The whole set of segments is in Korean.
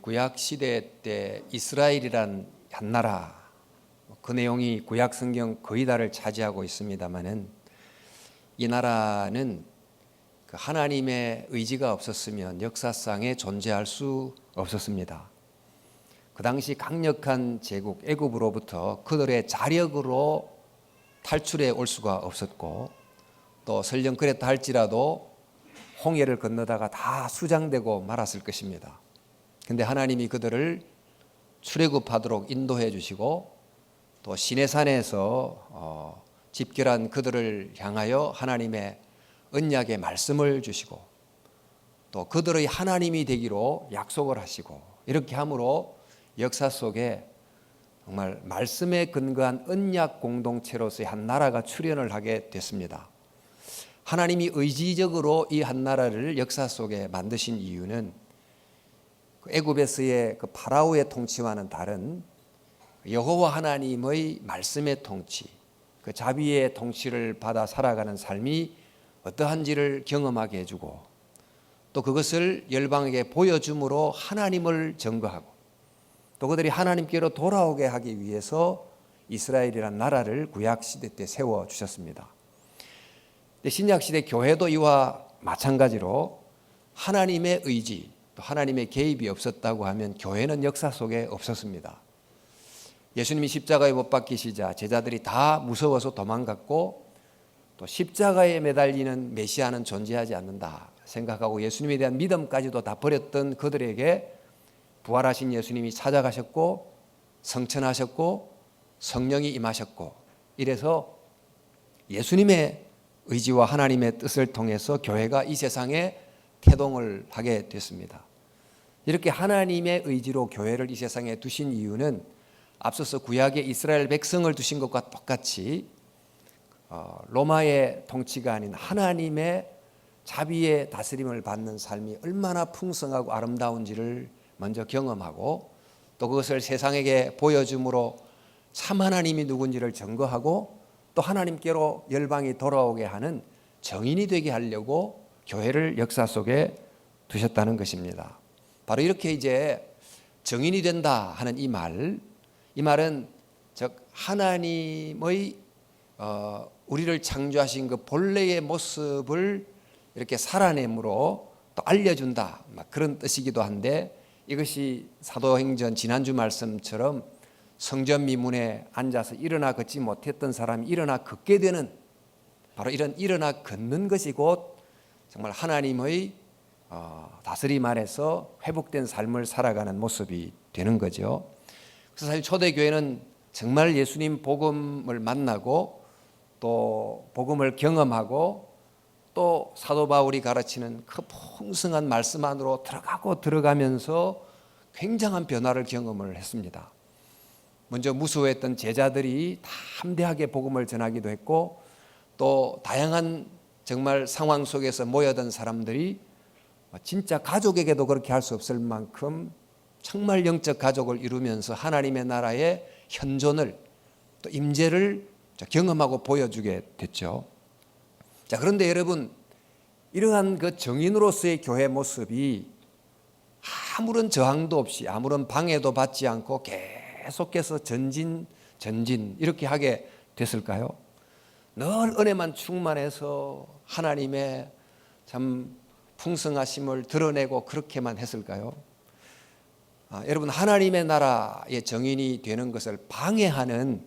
구약 시대 때 이스라엘이란 한 나라, 그 내용이 구약 성경 거의 다를 차지하고 있습니다만은 이 나라는 그 하나님의 의지가 없었으면 역사상에 존재할 수 없었습니다. 그 당시 강력한 제국 애굽으로부터 그들의 자력으로 탈출해 올 수가 없었고, 또 설령 그랬다 할지라도 홍해를 건너다가 다 수장되고 말았을 것입니다. 그런데 하나님이 그들을 출애굽하도록 인도해 주시고, 또 시내산에서 집결한 그들을 향하여 하나님의 언약의 말씀을 주시고, 또 그들의 하나님이 되기로 약속을 하시고, 이렇게 함으로 역사 속에 정말 말씀에 근거한 언약 공동체로서의 한 나라가 출현을 하게 됐습니다. 하나님이 의지적으로 이 한 나라를 역사 속에 만드신 이유는 애굽에서의 그 파라오의 통치와는 다른 여호와 하나님의 말씀의 통치, 그 자비의 통치를 받아 살아가는 삶이 어떠한지를 경험하게 해주고, 또 그것을 열방에게 보여줌으로 하나님을 증거하고, 또 그들이 하나님께로 돌아오게 하기 위해서 이스라엘이라는 나라를 구약 시대 때 세워 주셨습니다. 신약 시대 교회도 이와 마찬가지로 하나님의 의지, 또 하나님의 개입이 없었다고 하면 교회는 역사 속에 없었습니다. 예수님이 십자가에 못 박히시자 제자들이 다 무서워서 도망갔고, 또 십자가에 매달리는 메시아는 존재하지 않는다 생각하고 예수님에 대한 믿음까지도 다 버렸던 그들에게 부활하신 예수님이 찾아가셨고, 성천하셨고, 성령이 임하셨고, 이래서 예수님의 의지와 하나님의 뜻을 통해서 교회가 이 세상에 태동을 하게 됐습니다. 이렇게 하나님의 의지로 교회를 이 세상에 두신 이유는 앞서서 구약에 이스라엘 백성을 두신 것과 똑같이 로마의 통치가 아닌 하나님의 자비의 다스림을 받는 삶이 얼마나 풍성하고 아름다운지를 먼저 경험하고, 또 그것을 세상에게 보여줌으로 참 하나님이 누군지를 증거하고, 또 하나님께로 열방이 돌아오게 하는 정인이 되게 하려고 교회를 역사 속에 두셨다는 것입니다. 바로 이렇게 이제 정인이 된다 하는 이 말은 즉 하나님의 우리를 창조하신 그 본래의 모습을 이렇게 살아내므로 또 알려준다, 그런 뜻이기도 한데, 이것이 사도행전 지난주 말씀처럼 성전 미문에 앉아서 일어나 걷지 못했던 사람이 일어나 걷게 되는, 바로 이런 일어나 걷는 것이 곧 정말 하나님의 다스림 아래서 회복된 삶을 살아가는 모습이 되는 거죠. 그래서 사실 초대교회는 정말 예수님 복음을 만나고, 또 복음을 경험하고, 또 사도 바울이 가르치는 그 풍성한 말씀 안으로 들어가면서 굉장한 변화를 경험을 했습니다. 먼저 무수했던 제자들이 다 함대하게 복음을 전하기도 했고, 또 다양한 정말 상황 속에서 모여든 사람들이 진짜 가족에게도 그렇게 할 수 없을 만큼 정말 영적 가족을 이루면서 하나님의 나라의 현존을, 또 임재를 경험하고 보여주게 됐죠. 자, 그런데 여러분, 이러한 그 정인으로서의 교회 모습이 아무런 저항도 없이, 아무런 방해도 받지 않고 계속해서 전진 이렇게 하게 됐을까요? 늘 은혜만 충만해서 하나님의 참 풍성하심을 드러내고 그렇게만 했을까요? 여러분, 하나님의 나라의 정인이 되는 것을 방해하는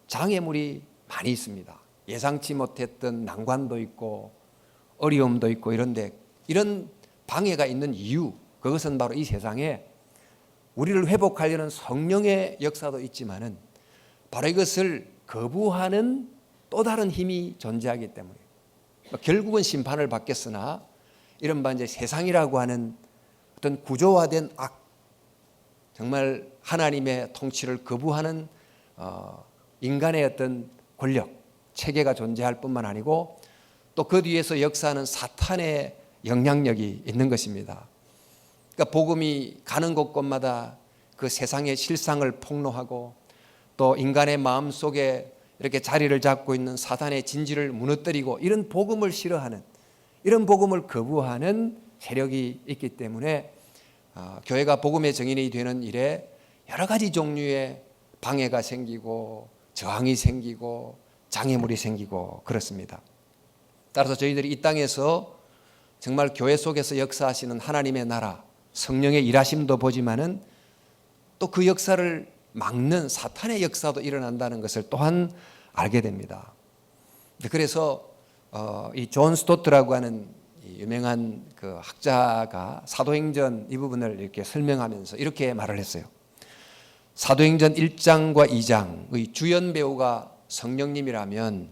장애물이 많이 있습니다. 예상치 못했던 난관도 있고 어려움도 있고, 이런데 이런 방해가 있는 이유, 그것은 바로 이 세상에 우리를 회복하려는 성령의 역사도 있지만은 바로 이것을 거부하는 또 다른 힘이 존재하기 때문에, 결국은 심판을 받겠으나 이른바 이제 세상이라고 하는 어떤 구조화된 악, 정말 하나님의 통치를 거부하는 인간의 어떤 권력, 체계가 존재할 뿐만 아니고, 또 그 뒤에서 역사하는 사탄의 영향력이 있는 것입니다. 그러니까 복음이 가는 곳곳마다 그 세상의 실상을 폭로하고, 또 인간의 마음 속에 이렇게 자리를 잡고 있는 사탄의 진지를 무너뜨리고, 이런 복음을 싫어하는, 이런 복음을 거부하는 세력이 있기 때문에 교회가 복음의 증인이 되는 일에 여러 가지 종류의 방해가 생기고 저항이 생기고 장애물이 생기고 그렇습니다. 따라서 저희들이 이 땅에서 정말 교회 속에서 역사하시는 하나님의 나라, 성령의 일하심도 보지만은 또 그 역사를 막는 사탄의 역사도 일어난다는 것을 또한 알게 됩니다. 그래서 이 존 스토트라고 하는 유명한 그 학자가 사도행전 이 부분을 이렇게 설명하면서 이렇게 말을 했어요. 사도행전 1장과 2장의 주연 배우가 성령님이라면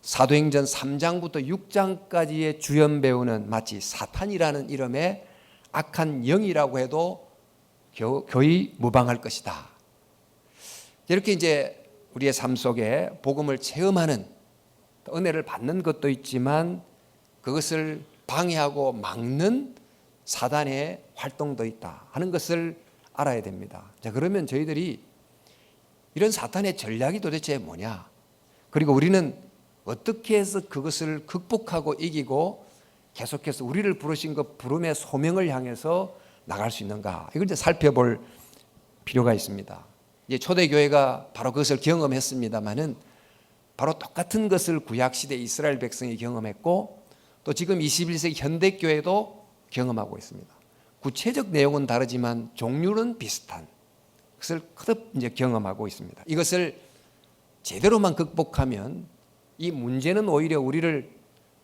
사도행전 3장부터 6장까지의 주연 배우는 마치 사탄이라는 이름의 악한 영이라고 해도 거의 무방할 것이다. 이렇게 이제 우리의 삶 속에 복음을 체험하는 은혜를 받는 것도 있지만 그것을 방해하고 막는 사단의 활동도 있다 하는 것을 알아야 됩니다. 자, 그러면 저희들이 이런 사탄의 전략이 도대체 뭐냐? 그리고 우리는 어떻게 해서 그것을 극복하고 이기고 계속해서 우리를 부르신 그 부름의 소명을 향해서 나갈 수 있는가? 이걸 이제 살펴볼 필요가 있습니다. 이제 초대교회가 바로 그것을 경험했습니다만은 바로 똑같은 것을 구약시대 이스라엘 백성이 경험했고 또 지금 21세기 현대교회도 경험하고 있습니다. 구체적 내용은 다르지만 종류는 비슷한 것을 거듭 이제 경험하고 있습니다. 이것을 제대로만 극복하면 이 문제는 오히려 우리를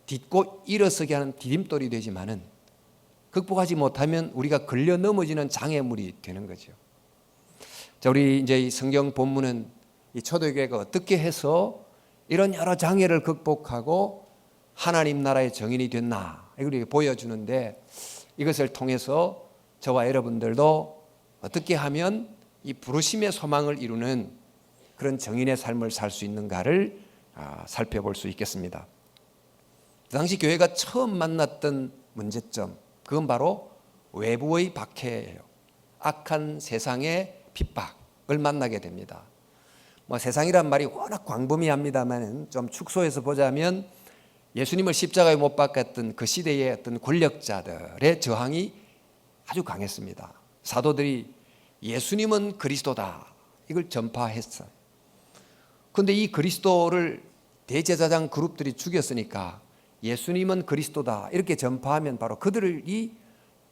딛고 일어서게 하는 디딤돌이 되지만은 극복하지 못하면 우리가 걸려 넘어지는 장애물이 되는 거죠. 자, 우리 이제 이 성경 본문은 이 초대교회가 어떻게 해서 이런 여러 장애를 극복하고 하나님 나라의 정인이 됐나 이걸 보여주는데 이것을 통해서 저와 여러분들도 어떻게 하면 이 부르심의 소망을 이루는 그런 정인의 삶을 살 수 있는가를 살펴볼 수 있겠습니다. 그 당시 교회가 처음 만났던 문제점, 그건 바로 외부의 박해예요. 악한 세상의 핍박을 만나게 됩니다. 세상이란 말이 워낙 광범위합니다만 좀 축소해서 보자면 예수님을 십자가에 못 박았던 그 시대의 어떤 권력자들의 저항이 아주 강했습니다. 사도들이 예수님은 그리스도다 이걸 전파했어요. 그런데 이 그리스도를 대제사장 그룹들이 죽였으니까 예수님은 그리스도다 이렇게 전파하면 바로 그들이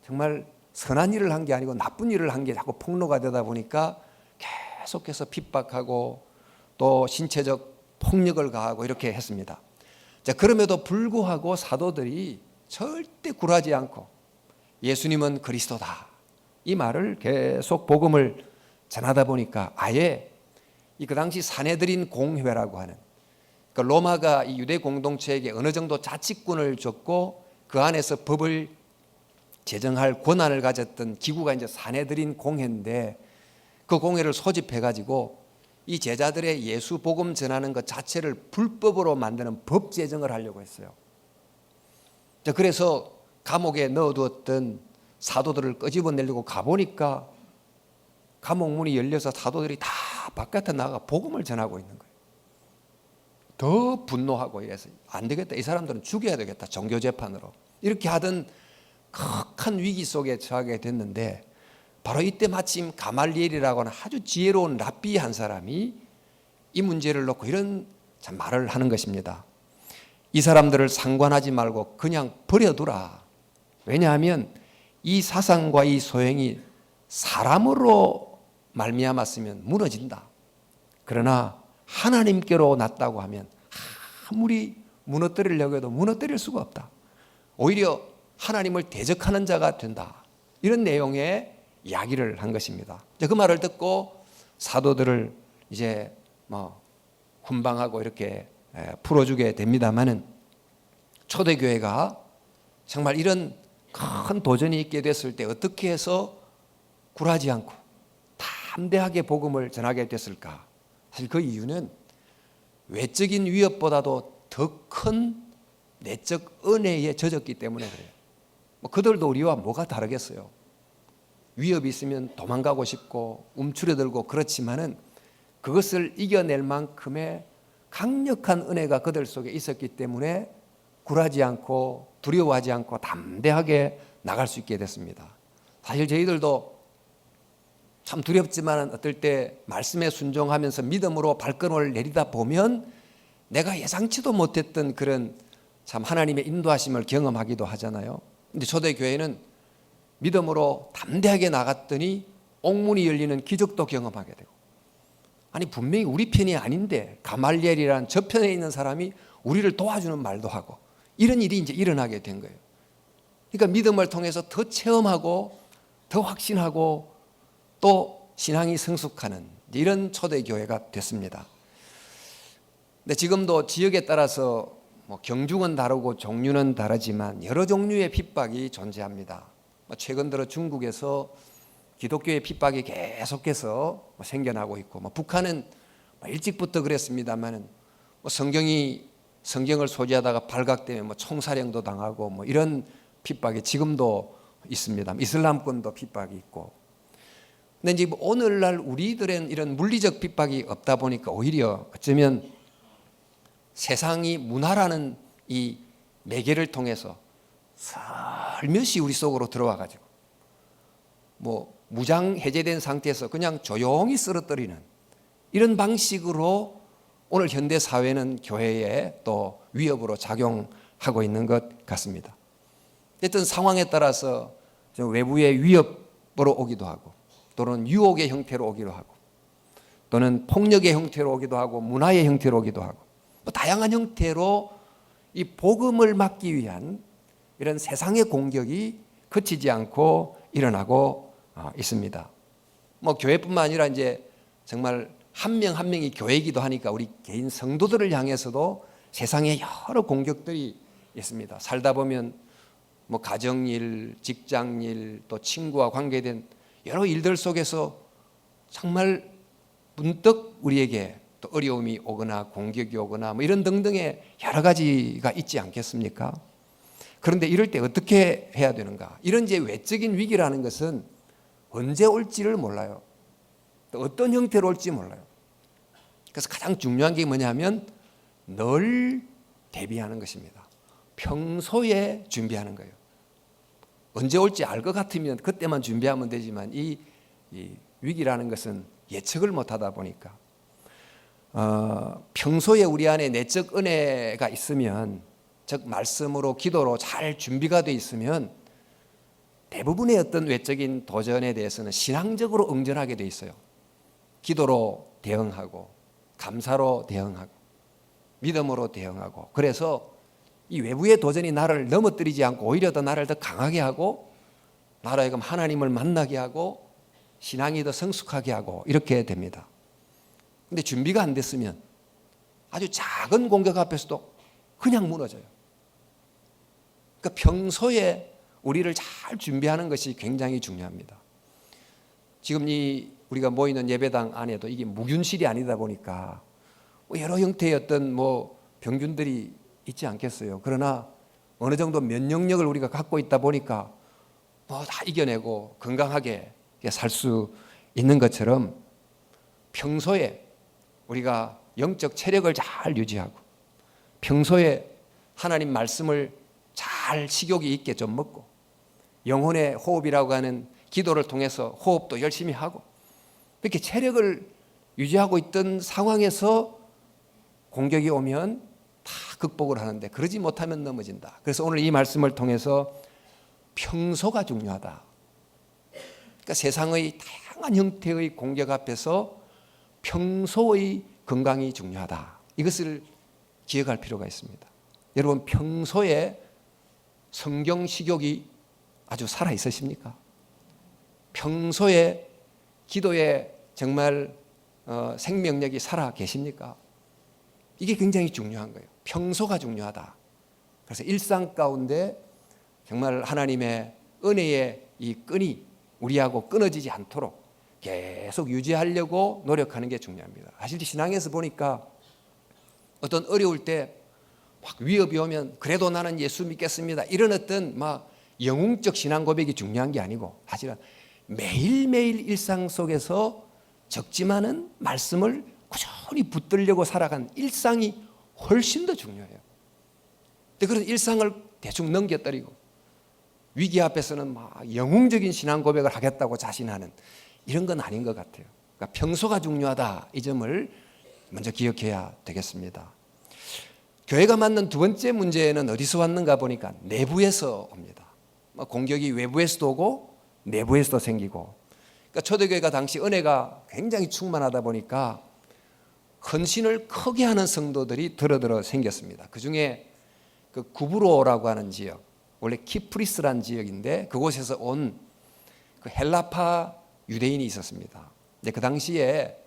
정말 선한 일을 한 게 아니고 나쁜 일을 한 게 자꾸 폭로가 되다 보니까 계속해서 핍박하고 또 신체적 폭력을 가하고 이렇게 했습니다. 자, 그럼에도 불구하고 사도들이 절대 굴하지 않고 예수님은 그리스도다 이 말을 계속 복음을 전하다 보니까 아예 그 당시 사내들인 공회라고 하는 그러니까 로마가 이 유대 공동체에게 어느 정도 자치권을 줬고 그 안에서 법을 제정할 권한을 가졌던 기구가 이제 사내들인 공회인데 그 공회를 소집해 가지고 이 제자들의 예수 복음 전하는 것 자체를 불법으로 만드는 법 제정을 하려고 했어요. 자, 그래서 감옥에 넣어두었던 사도들을 끄집어내려고 가보니까 감옥 문이 열려서 사도들이 다 바깥에 나가 복음을 전하고 있는 거예요. 더 분노하고 이래서 안 되겠다. 이 사람들은 죽여야 되겠다. 종교 재판으로. 이렇게 하던 극한 위기 속에 처하게 됐는데 바로 이때 마침 가말리엘이라고 하는 아주 지혜로운 랍비 한 사람이 이 문제를 놓고 이런 참 말을 하는 것입니다. 이 사람들을 상관하지 말고 그냥 버려두라. 왜냐하면 이 사상과 이 소행이 사람으로 말미암았으면 무너진다. 그러나 하나님께로 났다고 하면 아무리 무너뜨리려고 해도 무너뜨릴 수가 없다. 오히려 하나님을 대적하는 자가 된다. 이런 내용의 이야기를 한 것입니다. 그 말을 듣고 사도들을 이제 훈방하고 이렇게 풀어주게 됩니다만은 초대교회가 정말 이런 큰 도전이 있게 됐을 때 어떻게 해서 굴하지 않고 담대하게 복음을 전하게 됐을까? 사실 그 이유는 외적인 위협보다도 더 큰 내적 은혜에 젖었기 때문에 그래요. 그들도 우리와 뭐가 다르겠어요? 위협이 있으면 도망가고 싶고 움츠러들고 그렇지만은 그것을 이겨낼 만큼의 강력한 은혜가 그들 속에 있었기 때문에 굴하지 않고 두려워하지 않고 담대하게 나갈 수 있게 됐습니다. 사실 저희들도 참 두렵지만 어떨 때 말씀에 순종하면서 믿음으로 발걸음을 내리다 보면 내가 예상치도 못했던 그런 참 하나님의 인도하심을 경험하기도 하잖아요. 근데 초대교회는 믿음으로 담대하게 나갔더니 옥문이 열리는 기적도 경험하게 되고, 아니 분명히 우리 편이 아닌데 가말리엘이라는 저편에 있는 사람이 우리를 도와주는 말도 하고, 이런 일이 이제 일어나게 된 거예요. 그러니까 믿음을 통해서 더 체험하고 더 확신하고 또 신앙이 성숙하는 이런 초대교회가 됐습니다. 근데 지금도 지역에 따라서 경중은 다르고 종류는 다르지만 여러 종류의 핍박이 존재합니다. 최근 들어 중국에서 기독교의 핍박이 계속해서 생겨나고 있고, 북한은 일찍부터 그랬습니다만 성경을 소지하다가 발각되면 총살형도 당하고 이런 핍박이 지금도 있습니다. 이슬람권도 핍박이 있고. 근데 이제 오늘날 우리들은 이런 물리적 핍박이 없다 보니까 오히려 어쩌면 세상이 문화라는 이 매개를 통해서 살며시 우리 속으로 들어와 가지고 무장 해제된 상태에서 그냥 조용히 쓰러뜨리는 이런 방식으로 오늘 현대 사회는 교회에 또 위협으로 작용하고 있는 것 같습니다. 어떤 상황에 따라서 외부의 위협으로 오기도 하고, 또는 유혹의 형태로 오기도 하고, 또는 폭력의 형태로 오기도 하고, 문화의 형태로 오기도 하고, 다양한 형태로 이 복음을 막기 위한 이런 세상의 공격이 그치지 않고 일어나고 있습니다. 교회뿐만 아니라 이제 정말 한 명 한 명이 교회이기도 하니까 우리 개인 성도들을 향해서도 세상에 여러 공격들이 있습니다. 살다 보면 가정일, 직장일, 또 친구와 관계된 여러 일들 속에서 정말 문득 우리에게 또 어려움이 오거나 공격이 오거나 이런 등등의 여러 가지가 있지 않겠습니까? 그런데 이럴 때 어떻게 해야 되는가? 이런 이제 외적인 위기라는 것은 언제 올지를 몰라요. 또 어떤 형태로 올지 몰라요. 그래서 가장 중요한 게 뭐냐면 늘 대비하는 것입니다. 평소에 준비하는 거예요. 언제 올지 알 것 같으면 그때만 준비하면 되지만 이 위기라는 것은 예측을 못하다 보니까 평소에 우리 안에 내적 은혜가 있으면, 즉 말씀으로 기도로 잘 준비가 돼 있으면 대부분의 어떤 외적인 도전에 대해서는 신앙적으로 응전하게 돼 있어요. 기도로 대응하고, 감사로 대응하고, 믿음으로 대응하고. 그래서 이 외부의 도전이 나를 넘어뜨리지 않고 오히려 더 나를 더 강하게 하고, 나로 하여금 하나님을 만나게 하고 신앙이 더 성숙하게 하고 이렇게 됩니다. 근데 준비가 안 됐으면 아주 작은 공격 앞에서도 그냥 무너져요. 그러니까 평소에 우리를 잘 준비하는 것이 굉장히 중요합니다. 지금 우리가 모이는 예배당 안에도 이게 무균실이 아니다 보니까 여러 형태의 어떤 병균들이 있지 않겠어요. 그러나 어느 정도 면역력을 우리가 갖고 있다 보니까 다 이겨내고 건강하게 살 수 있는 것처럼 평소에 우리가 영적 체력을 잘 유지하고, 평소에 하나님 말씀을 잘 식욕이 있게 좀 먹고, 영혼의 호흡이라고 하는 기도를 통해서 호흡도 열심히 하고, 이렇게 체력을 유지하고 있던 상황에서 공격이 오면 다 극복을 하는데 그러지 못하면 넘어진다. 그래서 오늘 이 말씀을 통해서 평소가 중요하다. 그러니까 세상의 다양한 형태의 공격 앞에서 평소의 건강이 중요하다. 이것을 기억할 필요가 있습니다. 여러분, 평소에 성경 식욕이 아주 살아 있으십니까? 평소에 기도에 정말 생명력이 살아 계십니까? 이게 굉장히 중요한 거예요. 평소가 중요하다. 그래서 일상 가운데 정말 하나님의 은혜의 이 끈이 우리하고 끊어지지 않도록 계속 유지하려고 노력하는 게 중요합니다. 사실 신앙에서 보니까 어떤 어려울 때 막 위협이 오면 그래도 나는 예수 믿겠습니다, 이런 어떤 영웅적 신앙 고백이 중요한 게 아니고, 사실은 매일매일 일상 속에서 적지만은 말씀을 꾸준히 붙들려고 살아간 일상이 훨씬 더 중요해요. 근데 그런 일상을 대충 넘겨버리고 위기 앞에서는 막 영웅적인 신앙 고백을 하겠다고 자신하는 이런 건 아닌 것 같아요. 그러니까 평소가 중요하다, 이 점을 먼저 기억해야 되겠습니다. 교회가 맞는 두 번째 문제는 어디서 왔는가 보니까 내부에서 옵니다. 공격이 외부에서도 오고 내부에서도 생기고. 그러니까 초대교회가 당시 은혜가 굉장히 충만하다 보니까 헌신을 크게 하는 성도들이 들어들어 생겼습니다. 그 중에 그 구브로라고 하는 지역, 원래 키프리스라는 지역인데 그곳에서 온 그 헬라파 유대인이 있었습니다. 근데 그 당시에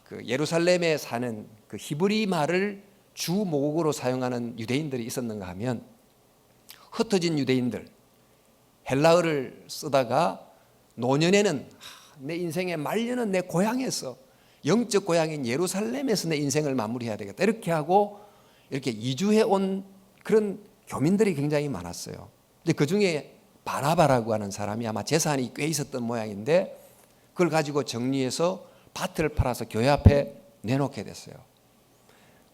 그 예루살렘에 사는 그 히브리 말을 주 모국어로 사용하는 유대인들이 있었는가 하면 흩어진 유대인들, 헬라어를 쓰다가 노년에는 내 인생의 말년은 내 고향에서, 영적 고향인 예루살렘에서 내 인생을 마무리해야 되겠다, 이렇게 하고 이렇게 이주해 온 그런 교민들이 굉장히 많았어요. 근데 그 중에 바나바라고 하는 사람이 아마 재산이 꽤 있었던 모양인데 그걸 가지고 정리해서 밭을 팔아서 교회 앞에 내놓게 됐어요.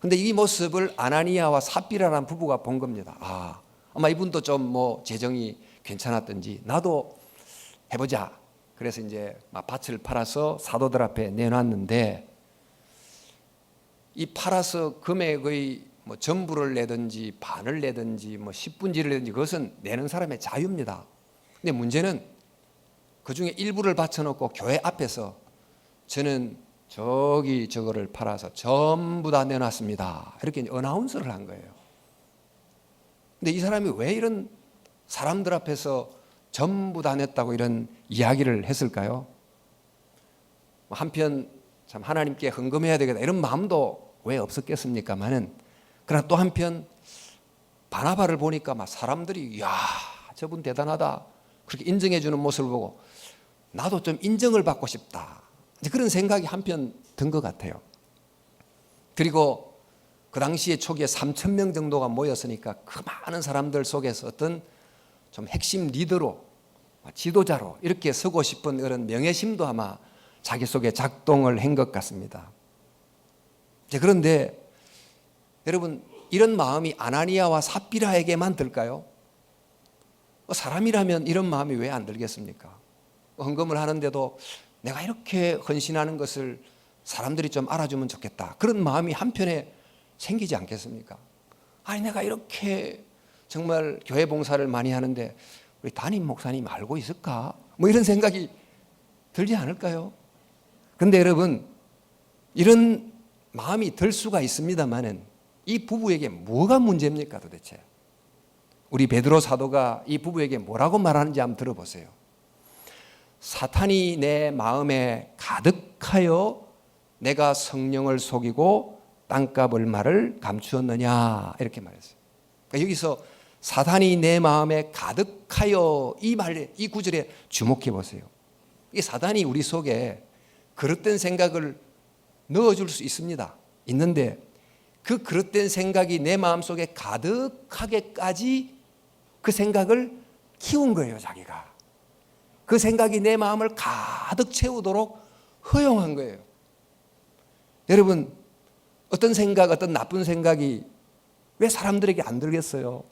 근데 이 모습을 아나니아와 삽비라라는 부부가 본 겁니다. 아마 이분도 좀 뭐 재정이 괜찮았던지 나도 해보자. 그래서 이제 막 밭을 팔아서 사도들 앞에 내놨는데, 이 팔아서 금액의 뭐 전부를 내든지 반을 내든지 뭐 10분지를 내든지 그것은 내는 사람의 자유입니다. 근데 문제는 그 중에 일부를 바쳐놓고 교회 앞에서 저는 저기 저거를 팔아서 전부 다 내놨습니다, 이렇게 어나운서를 한 거예요. 근데 이 사람이 왜 이런 사람들 앞에서 전부 다 냈다고 이런 이야기를 했을까요? 한편 참 하나님께 헌금해야 되겠다 이런 마음도 왜 없었겠습니까마는, 그러나 또 한편 바나바를 보니까 막 사람들이 야, 저분 대단하다 그렇게 인정해 주는 모습을 보고 나도 좀 인정을 받고 싶다, 이제 그런 생각이 한편 든 것 같아요. 그리고 그 당시에 초기에 3,000명 정도가 모였으니까 그 많은 사람들 속에서 어떤 좀 핵심 리더로, 지도자로 이렇게 서고 싶은 그런 명예심도 아마 자기 속에 작동을 한 것 같습니다. 그런데 여러분, 이런 마음이 아나니아와 삽비라에게만 들까요? 사람이라면 이런 마음이 왜 안 들겠습니까? 헌금을 하는데도 내가 이렇게 헌신하는 것을 사람들이 좀 알아주면 좋겠다, 그런 마음이 한편에 생기지 않겠습니까? 아니, 내가 이렇게 정말 교회 봉사를 많이 하는데 우리 담임 목사님 알고 있을까? 뭐 이런 생각이 들지 않을까요? 근데 여러분, 이런 마음이 들 수가 있습니다만은 이 부부에게 뭐가 문제입니까 도대체? 우리 베드로 사도가 이 부부에게 뭐라고 말하는지 한번 들어보세요. 사탄이 내 마음에 가득하여 내가 성령을 속이고 땅값 얼마를 감추었느냐, 이렇게 말했어요. 그러니까 여기서 사탄이 내 마음에 가득하여, 이 말에, 이 구절에 주목해 보세요. 이 사탄이 우리 속에 그릇된 생각을 넣어줄 수 있습니다. 있는데 그 그릇된 생각이 내 마음속에 가득하게까지 그 생각을 키운 거예요. 자기가 그 생각이 내 마음을 가득 채우도록 허용한 거예요. 여러분, 어떤 생각, 어떤 나쁜 생각이 왜 사람들에게 안 들겠어요?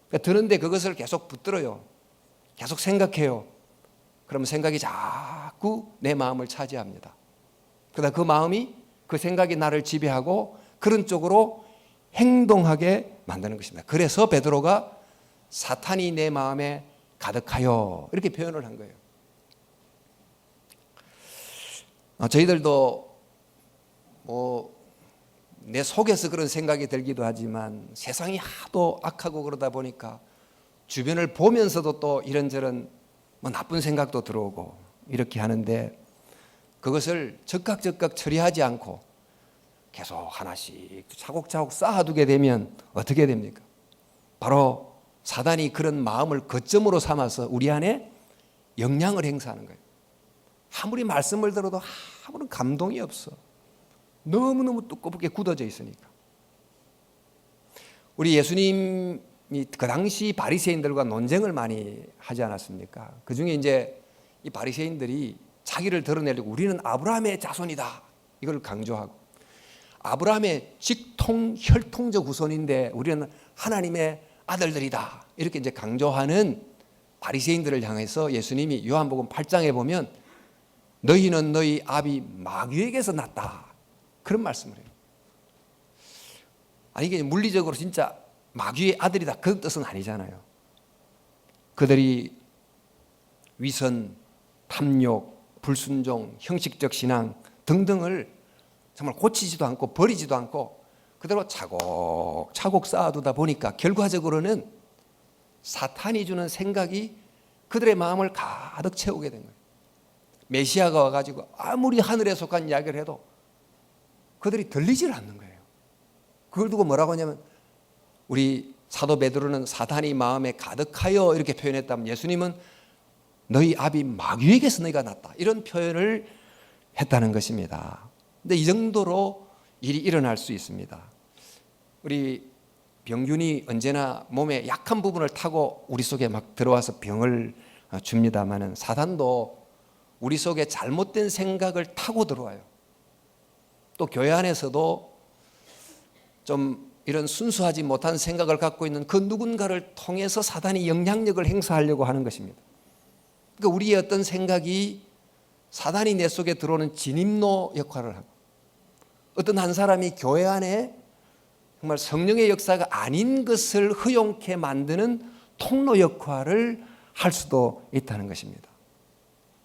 그러니까 드는데 그것을 계속 붙들어요. 계속 생각해요. 그러면 생각이 자꾸 내 마음을 차지합니다. 그러다 그 마음이, 그 생각이 나를 지배하고 그런 쪽으로 행동하게 만드는 것입니다. 그래서 베드로가 사탄이 내 마음에 가득하여 이렇게 표현을 한 거예요. 저희들도 내 속에서 그런 생각이 들기도 하지만 세상이 하도 악하고 그러다 보니까 주변을 보면서도 또 이런저런 나쁜 생각도 들어오고 이렇게 하는데, 그것을 즉각 처리하지 않고 계속 하나씩 차곡차곡 쌓아두게 되면 어떻게 됩니까? 바로 사단이 그런 마음을 거점으로 삼아서 우리 안에 영향을 행사하는 거예요. 아무리 말씀을 들어도 아무런 감동이 없어. 너무너무 두껍게 굳어져 있으니까. 우리 예수님이 그 당시 바리새인들과 논쟁을 많이 하지 않았습니까? 그 중에 이제 이 바리새인들이 자기를 드러내려고 우리는 아브라함의 자손이다, 이걸 강조하고, 아브라함의 직통 혈통적 후손인데 우리는 하나님의 아들들이다, 이렇게 이제 강조하는 바리새인들을 향해서 예수님이 요한복음 8장에 보면 너희는 너희 아비 마귀에게서 났다, 그런 말씀을 해요. 아니 이게 물리적으로 진짜 마귀의 아들이다 그런 뜻은 아니잖아요. 그들이 위선, 탐욕, 불순종, 형식적 신앙 등등을 정말 고치지도 않고 버리지도 않고 그대로 차곡차곡 쌓아두다 보니까 결과적으로는 사탄이 주는 생각이 그들의 마음을 가득 채우게 된 거예요. 메시아가 와가지고 아무리 하늘에 속한 이야기를 해도 그들이 들리질 않는 거예요. 그걸 두고 뭐라고 하냐면, 우리 사도 베드로는 사탄이 마음에 가득하여 이렇게 표현했다면, 예수님은 너희 아비 마귀에게서 너희가 났다, 이런 표현을 했다는 것입니다. 근데 이 정도로 일이 일어날 수 있습니다. 우리 병균이 언제나 몸의 약한 부분을 타고 우리 속에 막 들어와서 병을 줍니다마는, 사단도 우리 속에 잘못된 생각을 타고 들어와요. 또 교회 안에서도 좀 이런 순수하지 못한 생각을 갖고 있는 그 누군가를 통해서 사단이 영향력을 행사하려고 하는 것입니다. 그러니까 우리의 어떤 생각이 사단이 내 속에 들어오는 진입로 역할을 하고, 어떤 한 사람이 교회 안에 정말 성령의 역사가 아닌 것을 허용케 만드는 통로 역할을 할 수도 있다는 것입니다.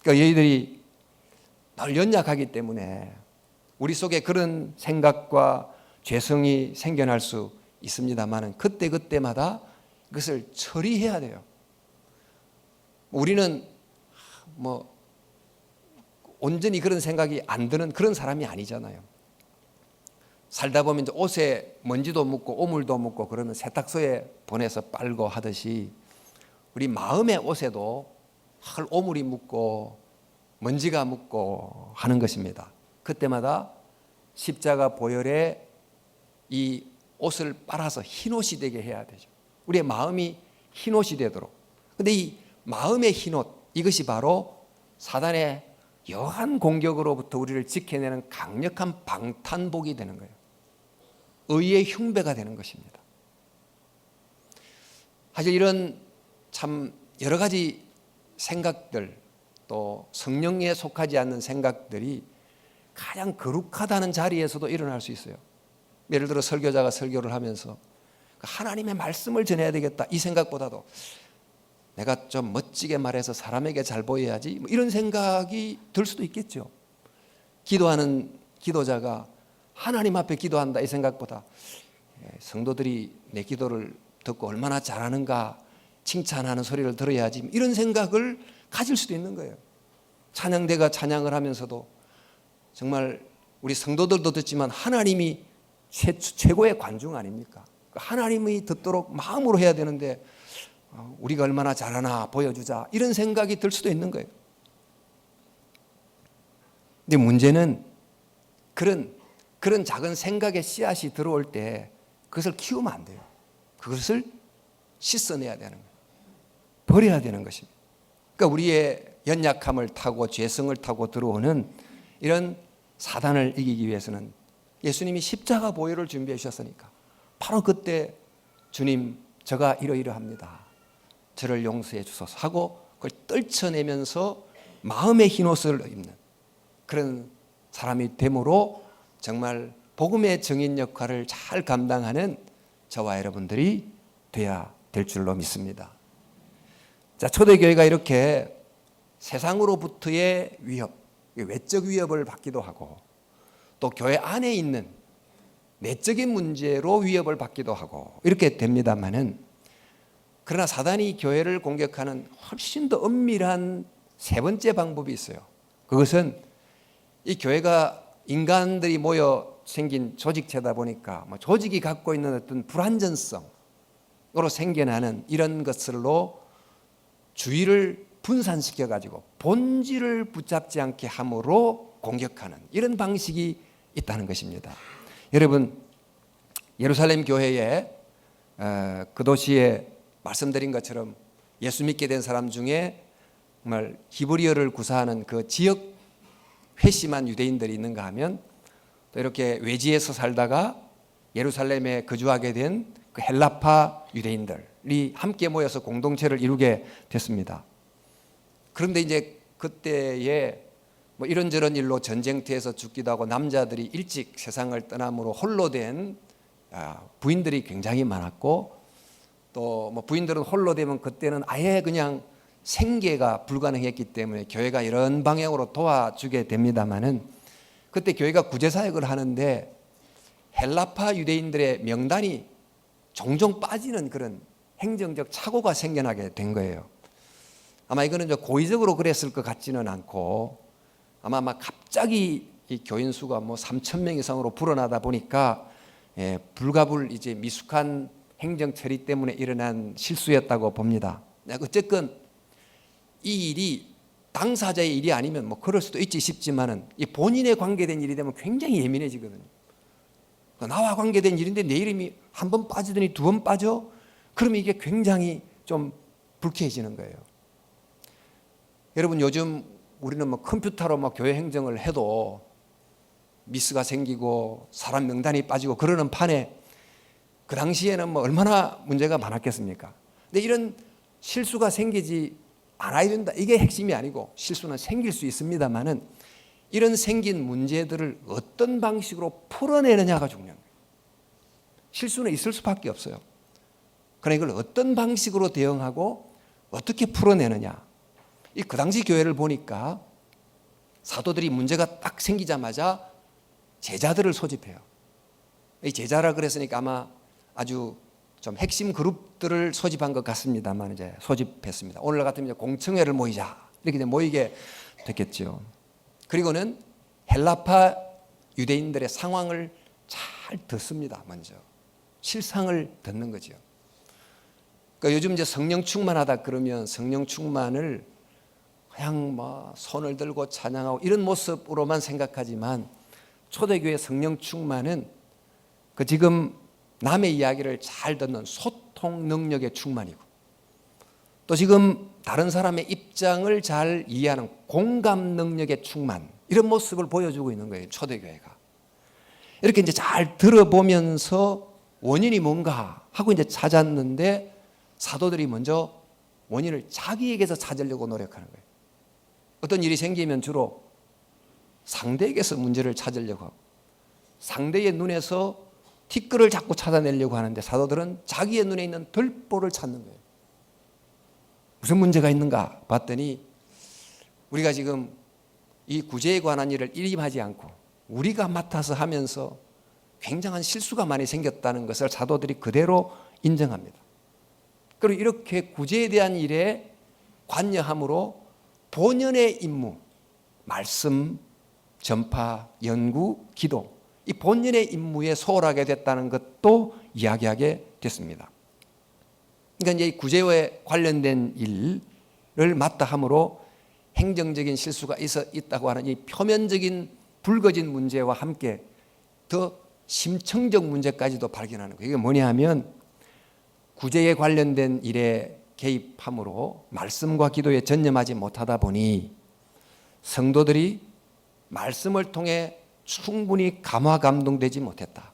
그러니까 얘들이 늘 연약하기 때문에 우리 속에 그런 생각과 죄성이 생겨날 수 있습니다만, 그때그때마다 그것을 처리해야 돼요. 우리는 뭐 온전히 그런 생각이 안 드는 그런 사람이 아니잖아요. 살다 보면 이제 옷에 먼지도 묻고 오물도 묻고 그러면 세탁소에 보내서 빨고 하듯이, 우리 마음의 옷에도 할 오물이 묻고 먼지가 묻고 하는 것입니다. 그때마다 십자가 보혈에 이 옷을 빨아서 흰옷이 되게 해야 되죠. 우리의 마음이 흰옷이 되도록. 그런데 이 마음의 흰옷, 이것이 바로 사단의 여한 공격으로부터 우리를 지켜내는 강력한 방탄복이 되는 거예요. 의의 흉배가 되는 것입니다. 사실 이런 참 여러 가지 생각들, 또 성령에 속하지 않는 생각들이 가장 거룩하다는 자리에서도 일어날 수 있어요. 예를 들어 설교자가 설교를 하면서 하나님의 말씀을 전해야 되겠다, 이 생각보다도 내가 좀 멋지게 말해서 사람에게 잘 보여야지, 뭐 이런 생각이 들 수도 있겠죠. 기도하는 기도자가 하나님 앞에 기도한다, 이 생각보다 성도들이 내 기도를 듣고 얼마나 잘하는가 칭찬하는 소리를 들어야지, 이런 생각을 가질 수도 있는 거예요. 찬양대가 찬양을 하면서도 정말 우리 성도들도 듣지만 하나님이 최고의 관중 아닙니까? 하나님이 듣도록 마음으로 해야 되는데 우리가 얼마나 잘하나 보여주자, 이런 생각이 들 수도 있는 거예요. 근데 문제는 그런 작은 생각의 씨앗이 들어올 때 그것을 키우면 안 돼요. 그것을 씻어내야 되는 거예요. 버려야 되는 것입니다. 그러니까 우리의 연약함을 타고 죄성을 타고 들어오는 이런 사단을 이기기 위해서는 예수님이 십자가 보혈을 준비해 주셨으니까 바로 그때 주님, 저가 이러이러합니다, 저를 용서해 주소서 하고 그걸 떨쳐내면서 마음의 흰옷을 입는 그런 사람이 됨으로 정말 복음의 증인 역할을 잘 감당하는 저와 여러분들이 돼야 될 줄로 믿습니다. 자, 초대교회가 이렇게 세상으로부터의 위협, 외적 위협을 받기도 하고, 또 교회 안에 있는 내적인 문제로 위협을 받기도 하고 이렇게 됩니다만은, 그러나 사단이 교회를 공격하는 훨씬 더 엄밀한 세 번째 방법이 있어요. 그것은 이 교회가 인간들이 모여 생긴 조직체다 보니까 조직이 갖고 있는 어떤 불안전성으로 생겨나는 이런 것들로 주의를 분산시켜 가지고 본질을 붙잡지 않게 함으로 공격하는 이런 방식이 있다는 것입니다. 여러분, 예루살렘 교회에 그 도시에 말씀드린 것처럼 예수 믿게 된 사람 중에 정말 히브리어를 구사하는 그 지역 회심한 유대인들이 있는가 하면, 또 이렇게 외지에서 살다가 예루살렘에 거주하게 된 그 헬라파 유대인들, 함께 모여서 공동체를 이루게 됐습니다. 그런데 이제 그때에 뭐 이런저런 일로 전쟁터에서 죽기도 하고 남자들이 일찍 세상을 떠남으로 홀로 된 부인들이 굉장히 많았고, 또 뭐 부인들은 홀로 되면 그때는 아예 그냥 생계가 불가능했기 때문에 교회가 이런 방향으로 도와주게 됩니다마는, 그때 교회가 구제사역을 하는데 헬라파 유대인들의 명단이 종종 빠지는 그런 행정적 착오가 생겨나게 된 거예요. 아마 이거는 고의적으로 그랬을 것 같지는 않고, 아마 갑자기 이 교인 수가 뭐 3,000명 이상으로 불어나다 보니까 불가불 이제 미숙한 행정 처리 때문에 일어난 실수였다고 봅니다. 어쨌건 이 일이 당사자의 일이 아니면 뭐 그럴 수도 있지 싶지만은, 이 본인에 관계된 일이 되면 굉장히 예민해지거든요. 나와 관계된 일인데 내 이름이 한 번 빠지더니 두 번 빠져? 그러면 이게 굉장히 좀 불쾌해지는 거예요. 여러분, 요즘 우리는 뭐 컴퓨터로 막 교회 행정을 해도 미스가 생기고 사람 명단이 빠지고 그러는 판에, 그 당시에는 뭐 얼마나 문제가 많았겠습니까? 근데 이런 실수가 생기지 않아야 된다, 이게 핵심이 아니고, 실수는 생길 수 있습니다만은 이런 생긴 문제들을 어떤 방식으로 풀어내느냐가 중요한 거예요. 실수는 있을 수밖에 없어요. 그러나 이걸 어떤 방식으로 대응하고 어떻게 풀어내느냐. 그 당시 교회를 보니까 사도들이 문제가 딱 생기자마자 제자들을 소집해요. 이 제자라 그랬으니까 아마 아주 좀 핵심 그룹들을 소집한 것 같습니다만, 이제 소집했습니다. 오늘 같으면 이제 공청회를 모이자, 이렇게 이제 모이게 됐겠죠. 그리고는 헬라파 유대인들의 상황을 잘 듣습니다. 먼저 실상을 듣는 거죠. 그러니까 요즘 이제 성령 충만하다 그러면 성령 충만을 그냥 뭐 손을 들고 찬양하고 이런 모습으로만 생각하지만, 초대교회 성령 충만은 그 지금 남의 이야기를 잘 듣는 소통 능력의 충만이고, 또 지금 다른 사람의 입장을 잘 이해하는 공감 능력의 충만, 이런 모습을 보여주고 있는 거예요. 초대교회가 이렇게 이제 잘 들어보면서 원인이 뭔가 하고 이제 찾았는데, 사도들이 먼저 원인을 자기에게서 찾으려고 노력하는 거예요. 어떤 일이 생기면 주로 상대에게서 문제를 찾으려고 하고, 상대의 눈에서 티끌을 자꾸 찾아내려고 하는데, 사도들은 자기의 눈에 있는 들보를 찾는 거예요. 무슨 문제가 있는가 봤더니, 우리가 지금 이 구제에 관한 일을 일임하지 않고 우리가 맡아서 하면서 굉장한 실수가 많이 생겼다는 것을 사도들이 그대로 인정합니다. 그리고 이렇게 구제에 대한 일에 관여함으로 본연의 임무, 말씀, 전파, 연구, 기도, 이 본연의 임무에 소홀하게 됐다는 것도 이야기하게 됐습니다. 그러니까 이제 구제에 관련된 일을 맡다 함으로 행정적인 실수가 있다고 하는 이 표면적인 불거진 문제와 함께 더 심층적 문제까지도 발견하는 거예요. 이게 뭐냐 하면, 구제에 관련된 일에 개입함으로 말씀과 기도에 전념하지 못하다 보니 성도들이 말씀을 통해 충분히 감화 감동되지 못했다.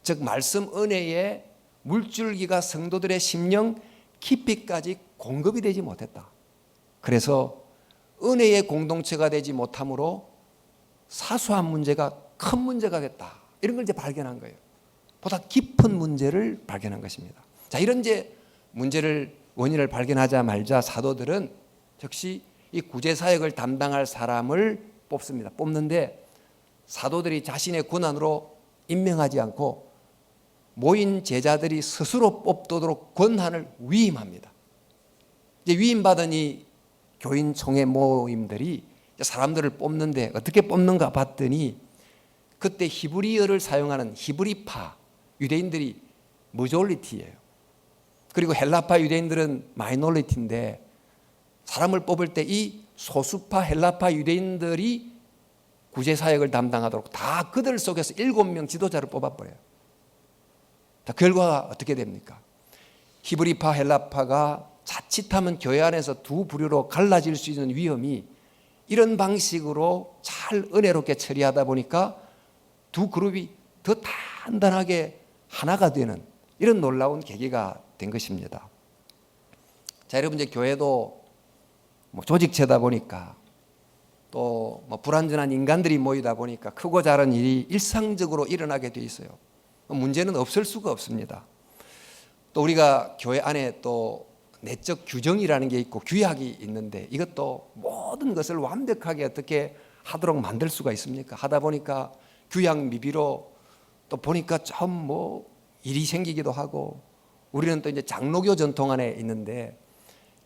즉 말씀 은혜의 물줄기가 성도들의 심령 깊이까지 공급이 되지 못했다. 그래서 은혜의 공동체가 되지 못함으로 사소한 문제가 큰 문제가 됐다. 이런 걸 이제 발견한 거예요. 보다 깊은 문제를 발견한 것입니다. 자, 이런 이제 원인을 발견하자 말자 사도들은 즉시 이 구제 사역을 담당할 사람을 뽑습니다. 뽑는데 사도들이 자신의 권한으로 임명하지 않고 모인 제자들이 스스로 뽑도록 권한을 위임합니다. 이제 위임받은 이 교인 총회 모임들이 사람들을 뽑는데 어떻게 뽑는가 봤더니, 그때 히브리어를 사용하는 히브리파 유대인들이 머조리티예요. 그리고 헬라파 유대인들은 마이너리티인데, 사람을 뽑을 때 이 소수파 헬라파 유대인들이 구제사역을 담당하도록 다 그들 속에서 7명 지도자를 뽑아버려요. 자, 결과가 어떻게 됩니까? 히브리파 헬라파가 자칫하면 교회 안에서 두 부류로 갈라질 수 있는 위험이, 이런 방식으로 잘 은혜롭게 처리하다 보니까 두 그룹이 더 단단하게 하나가 되는 이런 놀라운 계기가 된 것입니다. 자, 여러분, 이제 교회도 조직체다 보니까 또 불완전한 인간들이 모이다 보니까 크고 작은 일이 일상적으로 일어나게 돼 있어요. 문제는 없을 수가 없습니다. 또 우리가 교회 안에 또 내적 규정이라는 게 있고 규약이 있는데 이것도 모든 것을 완벽하게 어떻게 하도록 만들 수가 있습니까? 하다 보니까 규약 미비로 또 보니까 좀 일이 생기기도 하고, 우리는 또 이제 장로교 전통 안에 있는데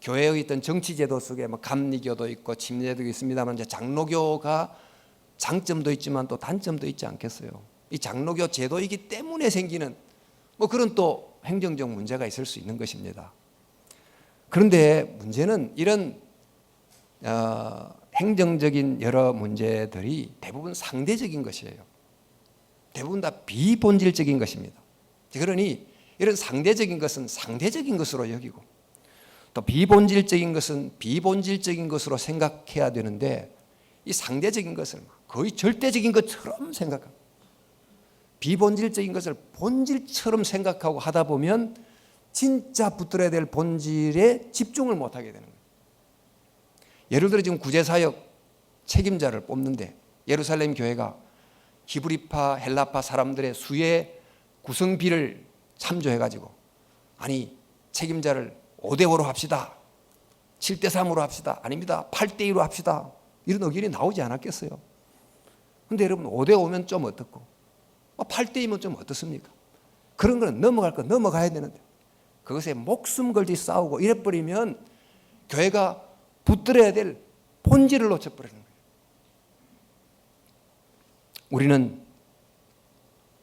교회의 있던 정치제도 속에 감리교도 있고 침례도 있습니다만, 이제 장로교가 장점도 있지만 또 단점도 있지 않겠어요? 이 장로교 제도이기 때문에 생기는 그런 또 행정적 문제가 있을 수 있는 것입니다. 그런데 문제는 이런 행정적인 여러 문제들이 대부분 상대적인 것이에요. 대부분 다 비본질적인 것입니다. 그러니 이런 상대적인 것은 상대적인 것으로 여기고 또 비본질적인 것은 비본질적인 것으로 생각해야 되는데, 이 상대적인 것을 거의 절대적인 것처럼 생각하고 비본질적인 것을 본질처럼 생각하고 하다 보면 진짜 붙들어야 될 본질에 집중을 못하게 되는 거예요. 예를 들어 지금 구제사역 책임자를 뽑는데 예루살렘 교회가 히브리파 헬라파 사람들의 수의 구성비를 참조해가지고 아니 책임자를 5대5로 합시다, 7대3으로 합시다, 아닙니다 8대2로 합시다, 이런 의견이 나오지 않았겠어요? 근데 여러분 5대5면 좀 어떻고 8대2면 좀 어떻습니까? 그런 거는 넘어갈 거 넘어가야 되는데 그것에 목숨 걸지 싸우고 이래버리면 교회가 붙들어야 될 본질을 놓쳐버리는 거예요. 우리는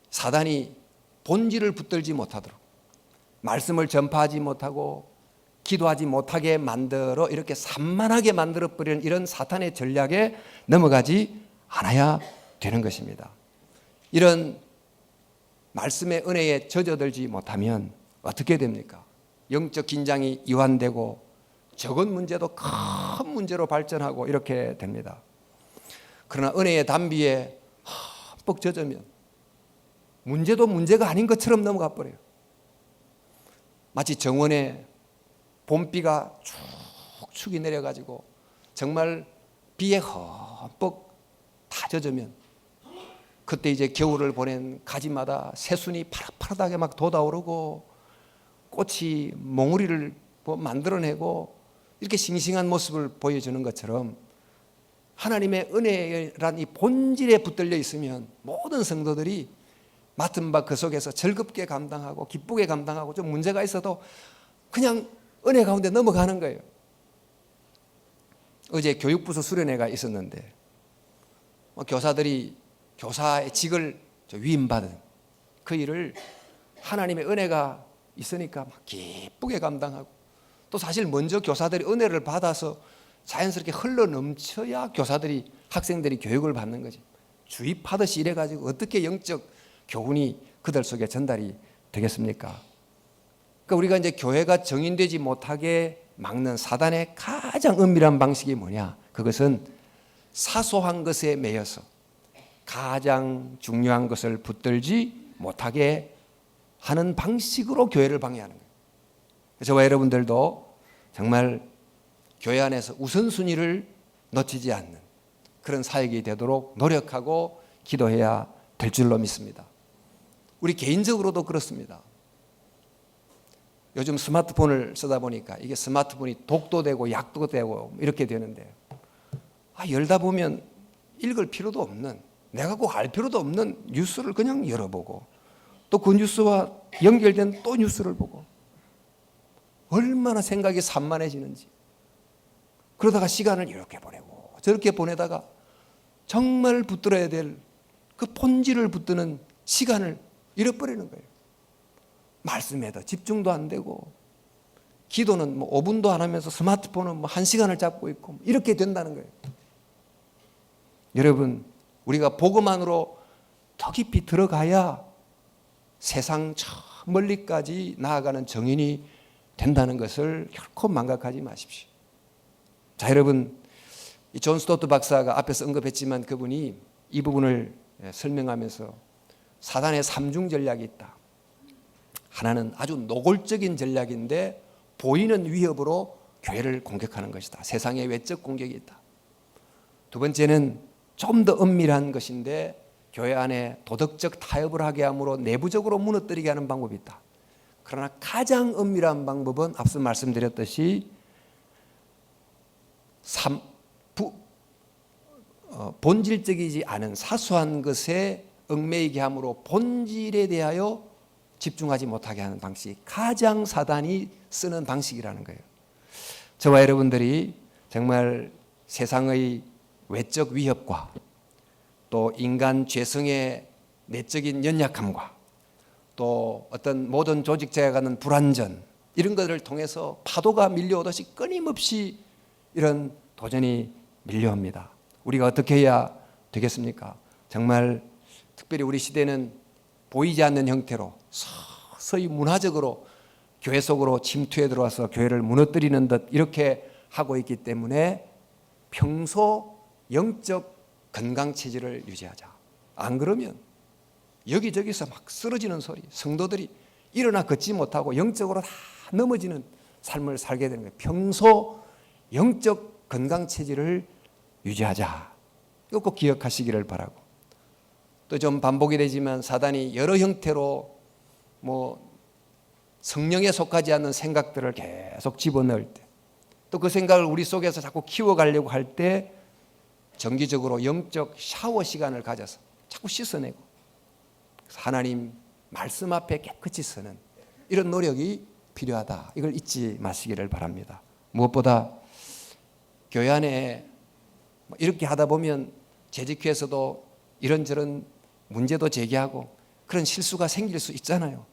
사단이 본질을 붙들지 못하도록, 말씀을 전파하지 못하고 기도하지 못하게 만들어 이렇게 산만하게 만들어버리는 이런 사탄의 전략에 넘어가지 않아야 되는 것입니다. 이런 말씀의 은혜에 젖어들지 못하면 어떻게 됩니까? 영적 긴장이 이완되고 적은 문제도 큰 문제로 발전하고 이렇게 됩니다. 그러나 은혜의 담비에 흠뻑 젖으면 문제도 문제가 아닌 것처럼 넘어가 버려요. 마치 정원에 봄비가 축축이 내려가지고 정말 비에 흠뻑 다 젖으면 그때 이제 겨울을 보낸 가지마다 새순이 파릇파릇하게 막 돋아오르고 꽃이 몽우리를 만들어내고 이렇게 싱싱한 모습을 보여주는 것처럼 하나님의 은혜란 이 본질에 붙들려 있으면 모든 성도들이 맡은 바 그 속에서 즐겁게 감당하고 기쁘게 감당하고 좀 문제가 있어도 그냥 은혜 가운데 넘어가는 거예요. 어제 교육부서 수련회가 있었는데 교사들이 교사의 직을 위임받은 그 일을 하나님의 은혜가 있으니까 막 기쁘게 감당하고, 또 사실 먼저 교사들이 은혜를 받아서 자연스럽게 흘러 넘쳐야 학생들이 교육을 받는 거지. 주입하듯이 이래가지고 어떻게 영적 교훈이 그들 속에 전달이 되겠습니까? 그러니까 우리가 이제 교회가 정인되지 못하게 막는 사단의 가장 은밀한 방식이 뭐냐? 그것은 사소한 것에 매여서 가장 중요한 것을 붙들지 못하게 하는 방식으로 교회를 방해하는 거예요. 저와 여러분들도 정말 교회 안에서 우선순위를 놓치지 않는 그런 사역이 되도록 노력하고 기도해야 될 줄로 믿습니다. 우리 개인적으로도 그렇습니다. 요즘 스마트폰을 쓰다 보니까 이게 스마트폰이 독도 되고 약도 되고 이렇게 되는데 열다 보면 읽을 필요도 없는, 내가 꼭 알 필요도 없는 뉴스를 그냥 열어보고 또 그 뉴스와 연결된 또 뉴스를 보고 얼마나 생각이 산만해지는지, 그러다가 시간을 이렇게 보내고 저렇게 보내다가 정말 붙들어야 될 그 본질을 붙드는 시간을 잃어버리는 거예요. 말씀에도 집중도 안 되고 기도는 5분도 안 하면서 스마트폰은 1시간을 잡고 있고 이렇게 된다는 거예요. 여러분, 우리가 복음 안으로 더 깊이 들어가야 세상 저 멀리까지 나아가는 정인이 된다는 것을 결코 망각하지 마십시오. 자, 여러분, 이 존 스토트 박사가 앞에서 언급했지만 그분이 이 부분을 설명하면서 사단의 3중 전략이 있다. 하나는 아주 노골적인 전략인데 보이는 위협으로 교회를 공격하는 것이다. 세상에 외적 공격이 있다. 두 번째는 좀 더 은밀한 것인데 교회 안에 도덕적 타협을 하게 함으로 내부적으로 무너뜨리게 하는 방법이 있다. 그러나 가장 은밀한 방법은 앞서 말씀드렸듯이 본질적이지 않은 사소한 것에 얽매이게 함으로 본질에 대하여 집중하지 못하게 하는 방식, 가장 사단이 쓰는 방식이라는 거예요. 저와 여러분들이 정말 세상의 외적 위협과 또 인간 죄성의 내적인 연약함과 또 어떤 모든 조직자에 가는 불완전, 이런 것들을 통해서 파도가 밀려오듯이 끊임없이 이런 도전이 밀려옵니다. 우리가 어떻게 해야 되겠습니까? 정말 특별히 우리 시대는 보이지 않는 형태로 서서히 문화적으로 교회 속으로 침투해 들어와서 교회를 무너뜨리는 듯 이렇게 하고 있기 때문에 평소 영적 건강 체질을 유지하자. 안 그러면 여기저기서 막 쓰러지는 소리, 성도들이 일어나 걷지 못하고 영적으로 다 넘어지는 삶을 살게 되는 거예요. 평소 영적 건강 체질을 유지하자. 이거 꼭 기억하시기를 바라고, 또 좀 반복이 되지만 사단이 여러 형태로 성령에 속하지 않는 생각들을 계속 집어넣을 때, 또 그 생각을 우리 속에서 자꾸 키워가려고 할 때 정기적으로 영적 샤워 시간을 가져서 자꾸 씻어내고 하나님 말씀 앞에 깨끗이 서는 이런 노력이 필요하다. 이걸 잊지 마시기를 바랍니다. 무엇보다 교회 안에 이렇게 하다 보면 재직회에서도 이런저런 문제도 제기하고 그런 실수가 생길 수 있잖아요.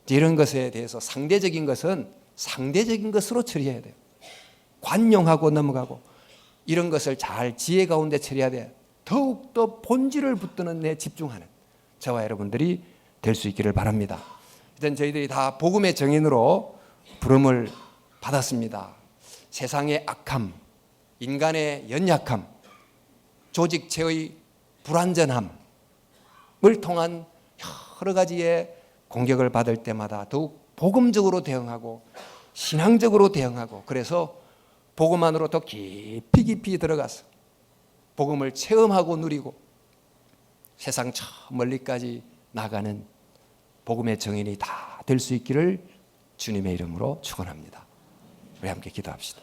이런 것에 대해서 상대적인 것은 상대적인 것으로 처리해야 돼요. 관용하고 넘어가고 이런 것을 잘 지혜 가운데 처리해야 돼. 더욱더 본질을 붙드는 데 집중하는 저와 여러분들이 될 수 있기를 바랍니다. 일단 저희들이 다 복음의 정인으로 부름을 받았습니다. 세상의 악함, 인간의 연약함, 조직체의 불완전함을 통한 여러 가지의 공격을 받을 때마다 더욱 복음적으로 대응하고 신앙적으로 대응하고, 그래서 복음 안으로 더 깊이 들어가서 복음을 체험하고 누리고 세상 저 멀리까지 나가는 복음의 정인이 다 될 수 있기를 주님의 이름으로 축원합니다. 우리 함께 기도합시다.